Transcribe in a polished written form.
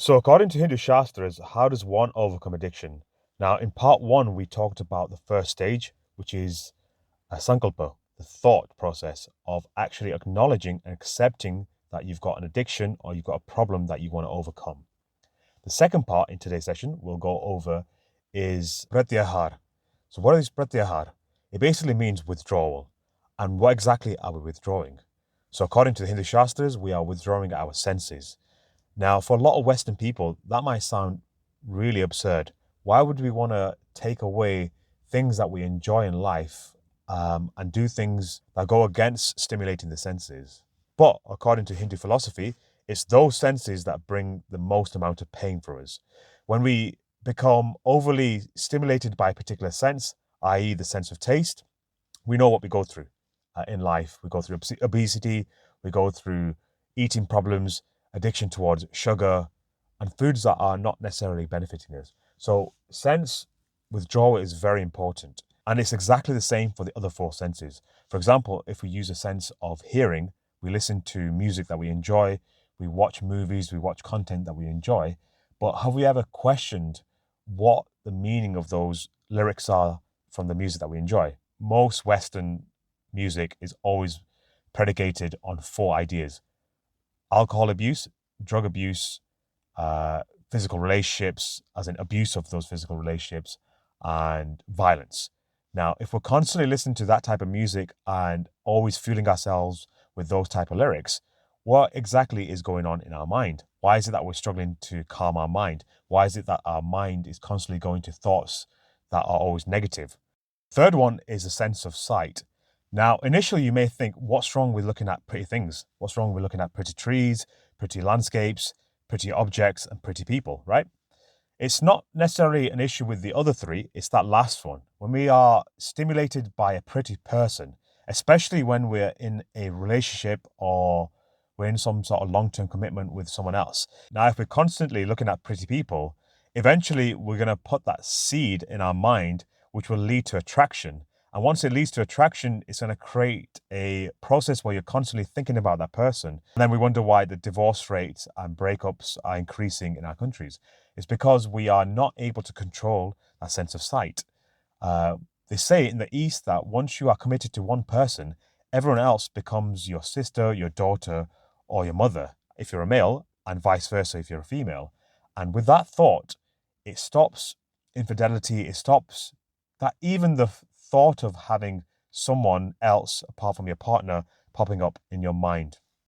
So, according to Hindu Shastras, how does one overcome addiction? Now, in part one, we talked about the first stage, which is a sankalpa, the thought process of actually acknowledging and accepting that you've got an addiction or you've got a problem that you want to overcome. The second part in today's session we'll go over is pratyahar. So, what is pratyahar? It basically means withdrawal. And what exactly are we withdrawing? So, according to the Hindu Shastras, we are withdrawing our senses. Now, for a lot of Western people, that might sound really absurd. Why would we want to take away things that we enjoy in life and do things that go against stimulating the senses? But according to Hindu philosophy, it's those senses that bring the most amount of pain for us. When we become overly stimulated by a particular sense, i.e., the sense of taste, we know what we go through in life. We go through obesity, we go through eating problems, addiction towards sugar, and foods that are not necessarily benefiting us. So, sense withdrawal is very important. And it's exactly the same for the other four senses. For example, if we use a sense of hearing, we listen to music that we enjoy, we watch movies, we watch content that we enjoy. But have we ever questioned what the meaning of those lyrics are from the music that we enjoy? Most Western music is always predicated on four ideas: alcohol abuse, drug abuse, physical relationships, as in abuse of those physical relationships, and violence. Now, if we're constantly listening to that type of music and always fueling ourselves with those type of lyrics, what exactly is going on in our mind? Why is it that we're struggling to calm our mind? Why is it that our mind is constantly going to thoughts that are always negative? Third one is a sense of sight. Now, initially, you may think, what's wrong with looking at pretty things? What's wrong with looking at pretty trees, pretty landscapes, pretty objects, and pretty people, right? It's not necessarily an issue with the other three, it's that last one. When we are stimulated by a pretty person, especially when we're in a relationship or we're in some sort of long term commitment with someone else. Now, if we're constantly looking at pretty people, eventually we're going to put that seed in our mind, which will lead to attraction. And once it leads to attraction, it's going to create a process where you're constantly thinking about that person. And then we wonder why the divorce rates and breakups are increasing in our countries. It's because we are not able to control that sense of sight. They say in the East that once you are committed to one person, everyone else becomes your sister, your daughter, or your mother if you're a male, and vice versa if you're a female. And with that thought, it stops infidelity, it stops that even the thought of having someone else apart from your partner popping up in your mind.